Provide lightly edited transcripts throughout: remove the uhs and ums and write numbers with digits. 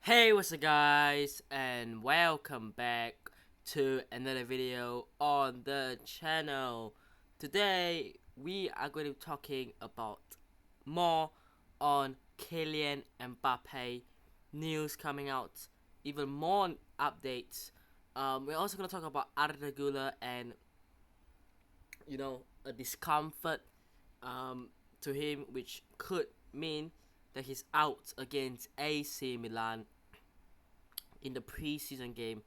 Hey, what's up guys, and welcome back to another video on the channel. Today we are going to be talking about more on Kylian Mbappé news coming out, even more updates. We're also going to talk about Arda Güler and a discomfort to him, which could mean that he's out against AC Milan in the preseason game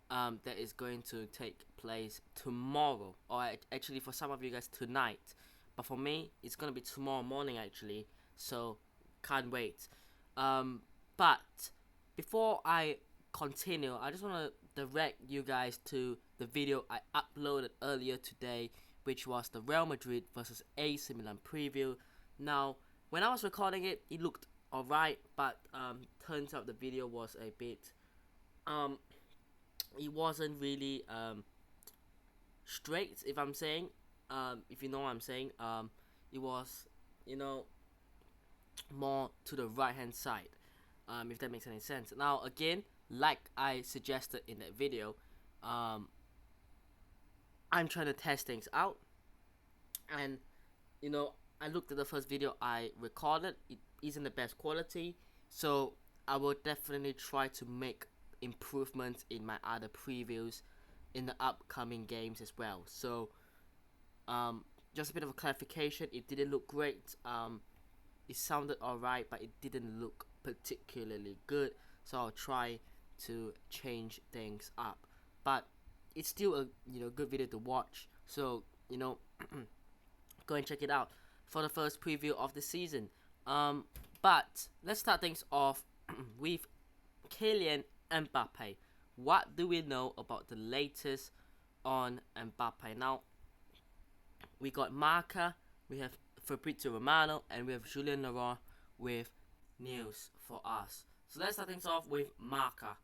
that is going to take place tomorrow, or actually for some of you guys tonight, but for me it's gonna be tomorrow morning actually. So can't wait. But before I continue, I just want to direct you guys to the video I uploaded earlier today, which was the Real Madrid versus AC Milan preview. Now, when I was recording it, it looked alright, but turns out the video was a bit um it wasn't really straight, if I'm saying, if you know what I'm saying. It was, you know more to the right hand side, if that makes any sense. Now again, like I suggested in that video, I'm trying to test things out, and I looked at the first video I recorded. It isn't the best quality, so I will definitely try to make improvements in my other previews in the upcoming games as well. So just a bit of a clarification, it didn't look great. It sounded alright, but it didn't look particularly good, so I'll try to change things up. But it's still a good video to watch, so go and check it out for the first preview of the season. But let's start things off with Kylian Mbappé. What do we know about the latest on Mbappé? Now, we got Marca, we have Fabrizio Romano, and we have Julien Laurent with news for us. So let's start things off with Marca.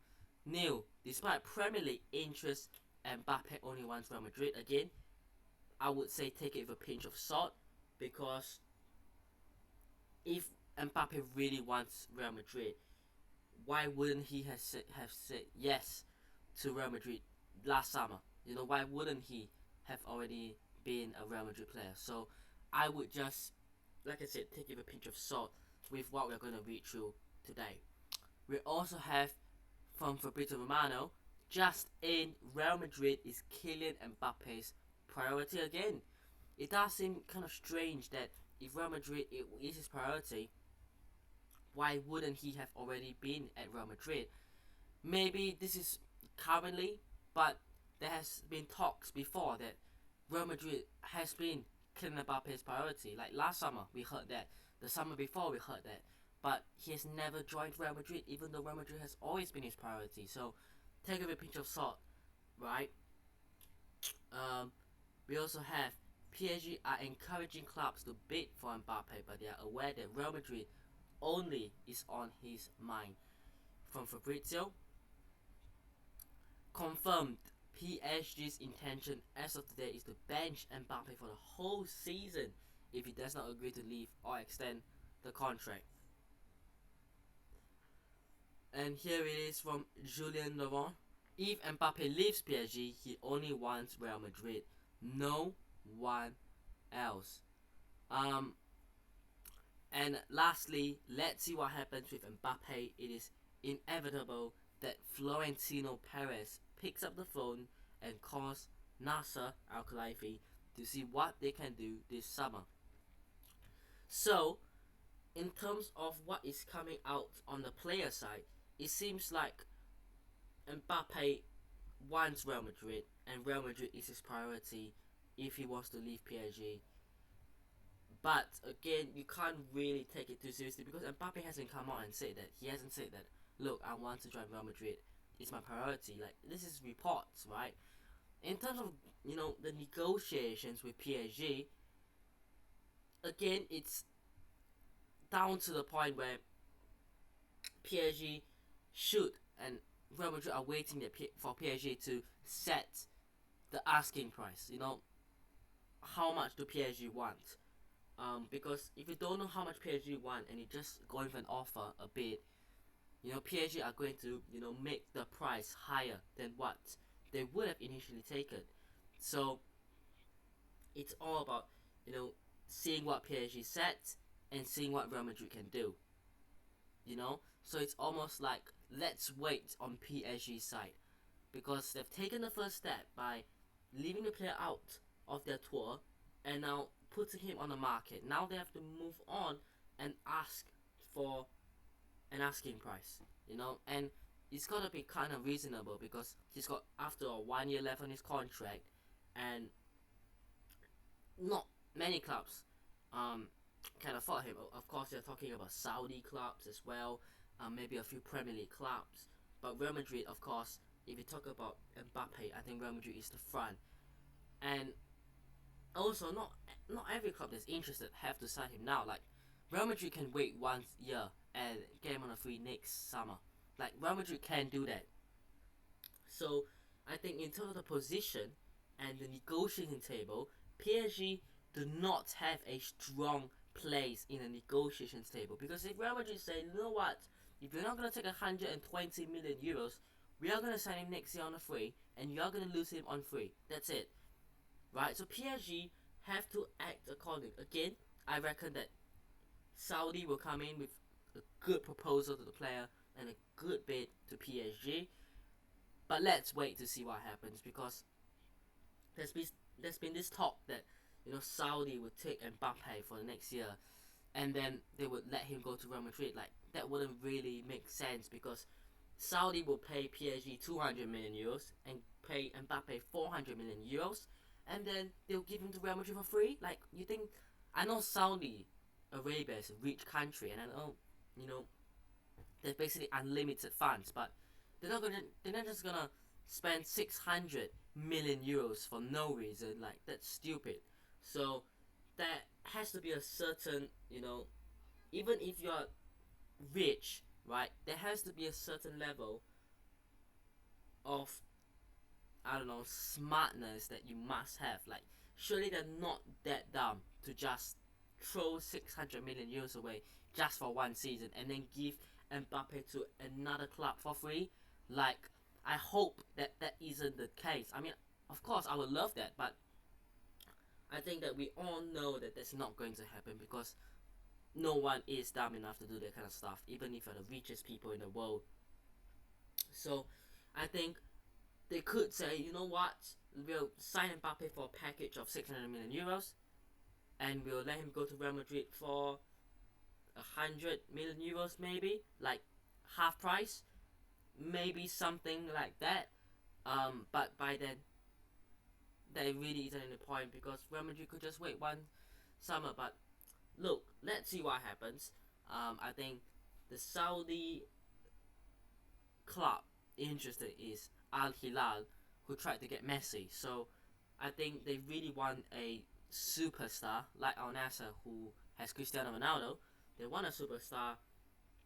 New, despite Premier League interest, Mbappé only wants Real Madrid again. I would say take it with a pinch of salt, because if Mbappé really wants Real Madrid, why wouldn't he have said yes to Real Madrid last summer? Why wouldn't he have already been a Real Madrid player? So I would just, like I said, take it with a pinch of salt with what we're going to read through today. We also have from Fabrizio Romano, just in, Real Madrid is Kylian Mbappe's priority again. It does seem kind of strange that if Real Madrid is his priority, why wouldn't he have already been at Real Madrid? Maybe this is currently, but there has been talks before that Real Madrid has been Kylian Mbappe's priority. Like last summer, we heard that. The summer before, we heard that. But he has never joined Real Madrid, even though Real Madrid has always been his priority. So take it with a pinch of salt, right? We also have PSG are encouraging clubs to bid for Mbappe, but they are aware that Real Madrid only is on his mind. From Fabrizio, confirmed PSG's intention as of today is to bench Mbappe for the whole season if he does not agree to leave or extend the contract. And here it is from Julien Laurent. If Mbappe leaves PSG, he only wants Real Madrid, no one else. And lastly, let's see what happens with Mbappe. It is inevitable that Florentino Perez picks up the phone and calls Nasser Al-Khelaifi to see what they can do this summer. So, in terms of what is coming out on the player side, it seems like Mbappe wants Real Madrid, and Real Madrid is his priority if he wants to leave PSG. But again, you can't really take it too seriously, because Mbappe hasn't come out and said that. He hasn't said that, look, I want to join Real Madrid. It's my priority. Like, this is reports, right? In terms of, the negotiations with PSG, again, it's down to the point where PSG should, and Real Madrid are waiting for PSG to set the asking price. How much do PSG want? Because if you don't know how much PSG want and you just go in for an offer a bit, PSG are going to, make the price higher than what they would have initially taken. So it's all about, seeing what PSG sets and seeing what Real Madrid can do. So it's almost like, let's wait on PSG's side, because they've taken the first step by leaving the player out of their tour and now putting him on the market. Now they have to move on and ask for an asking price, and it's gotta be kind of reasonable, because he's got, after all, 1 year left on his contract, and not many clubs can afford him. Of course, they're talking about Saudi clubs as well, maybe a few Premier League clubs, but Real Madrid, of course, if you talk about Mbappé, I think Real Madrid is the front. And also, not every club that's interested have to sign him now. Like, Real Madrid can wait 1 year and get him on a free next summer. Like, Real Madrid can do that. So I think in terms of the position and the negotiating table, PSG do not have a strong place in the negotiations table, because if Real Madrid say, you know what, if you're not going to take 120 million euros, we are going to sign him next year on a free, and you are going to lose him on free. That's it. Right? So PSG have to act accordingly. Again, I reckon that Saudi will come in with a good proposal to the player and a good bid to PSG. But let's wait to see what happens, because there's been this talk that Saudi would take Mbappé for the next year, and then they would let him go to Real Madrid. Like, that wouldn't really make sense, because Saudi will pay PSG 200 million euros and pay Mbappé 400 million euros, and then they'll give him to Real Madrid for free. Like, you think? I know Saudi Arabia is a rich country, and I know there's basically unlimited funds, but they're not just gonna spend 600 million euros for no reason. Like, that's stupid. So there has to be a certain, even if you're rich, right, there has to be a certain level of, I don't know, smartness that you must have. Like, surely they're not that dumb to just throw 600 million euros away just for 1 season and then give Mbappe to another club for free. Like, I hope that isn't the case. I mean, of course, I would love that, but I think that we all know that that's not going to happen, because no one is dumb enough to do that kind of stuff, even if you're the richest people in the world. So I think they could say, you know what, we'll sign Mbappe for a package of 600 million euros, and we'll let him go to Real Madrid for 100 million euros, maybe, like half price, maybe something like that. But by then, there really isn't any point, because Real Madrid could just wait 1 summer. But look, let's see what happens. I think the Saudi club interested is Al Hilal, who tried to get Messi. So I think they really want a superstar like Al Nassr, who has Cristiano Ronaldo. They want a superstar,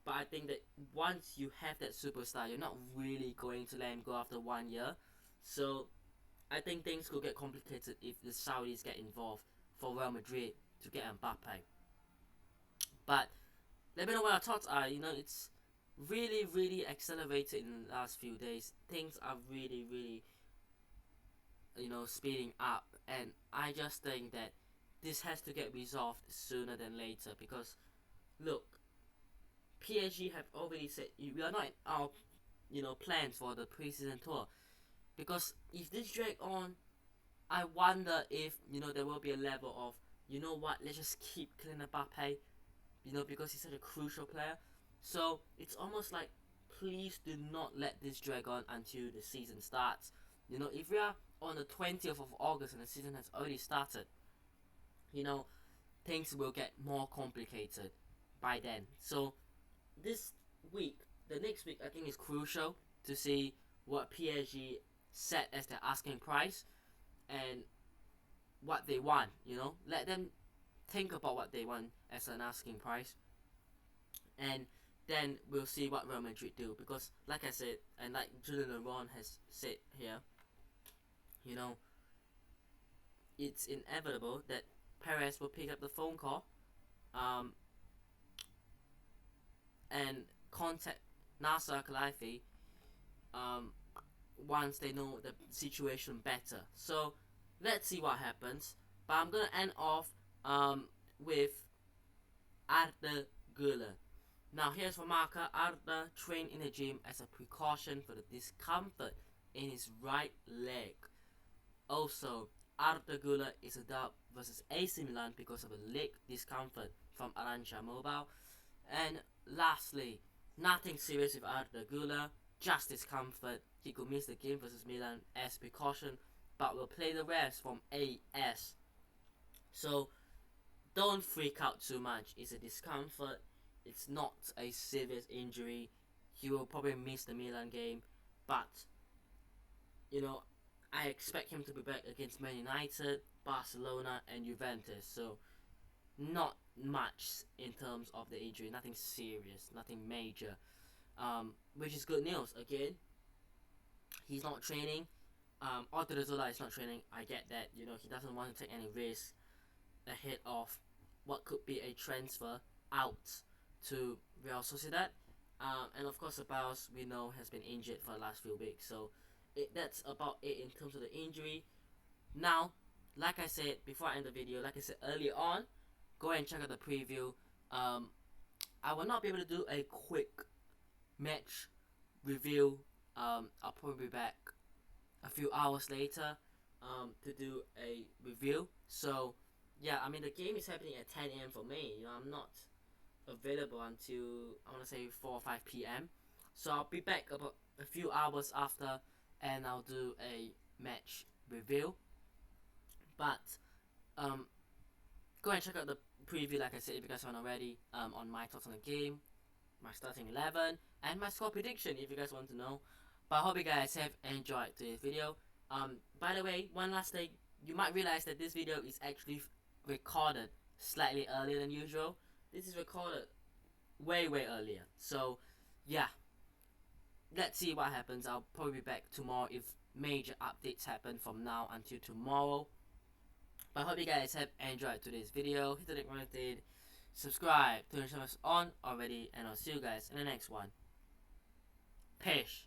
but I think that once you have that superstar, you're not really going to let him go after 1 year. So I think things could get complicated if the Saudis get involved for Real Madrid to get Mbappe. But let me know what your thoughts are. It's really, really accelerated in the last few days. Things are really, really, speeding up, and I just think that this has to get resolved sooner than later, because look, PSG have already said we are not in our plans for the preseason tour, because if this drag on, I wonder if there will be a level of, let's just keep Kylian Mbappé, because he's such a crucial player. So it's almost like, please do not let this drag on until the season starts. If we are on the 20th of August and the season has already started, things will get more complicated by then. So this week, the next week, I think is crucial to see what PSG set as their asking price and what they want. Let them think about what they want as an asking price, and then we'll see what Real Madrid do. Because like I said, and like Julian Leron has said here, it's inevitable that Perez will pick up the phone call and contact Nasser Khalifi, once they know the situation better. So let's see what happens. But I'm gonna end off with Arda Güler. Now here's for marker. Arda trained in the gym as a precaution for the discomfort in his right leg. Also, Arda Güler is a dub versus AC Milan because of a leg discomfort from Arantxa Mobile. And lastly, nothing serious with Arda Güler, just discomfort. He could miss the game versus Milan as precaution, but will play the rest from AS. So don't freak out too much. It's a discomfort. It's not a serious injury. He will probably miss the Milan game, but you know, I expect him to be back against Man United, Barcelona, and Juventus. So not much in terms of the injury. Nothing serious, nothing major. Which is good news. Again, he's not training. Odriozola is not training. I get that. You know, he doesn't want to take any risk ahead of what could be a transfer out to Real Sociedad. And of course, Ceballos, we know, has been injured for the last few weeks. So that's about it in terms of the injury. Now, like I said before I end the video, like I said earlier on, go and check out the preview. I will not be able to do a quick match review. I'll probably be back a few hours later to do a review. So yeah, I mean, the game is happening at 10 a.m. for me. You know, I'm not available until, I want to say, 4 or 5 p.m. So I'll be back about a few hours after, and I'll do a match review. But go and check out the preview, like I said, if you guys haven't already, on my thoughts on the game, my starting 11, and my score prediction, if you guys want to know. But I hope you guys have enjoyed today's video. By the way, one last thing, you might realize that this video is actually recorded slightly earlier than usual. This is recorded way earlier. So yeah, let's see what happens. I'll probably be back tomorrow if major updates happen from now until tomorrow. But I hope you guys have enjoyed today's video. Hit the like button, subscribe, turn the channel on already, and I'll see you guys in the next one. Peace.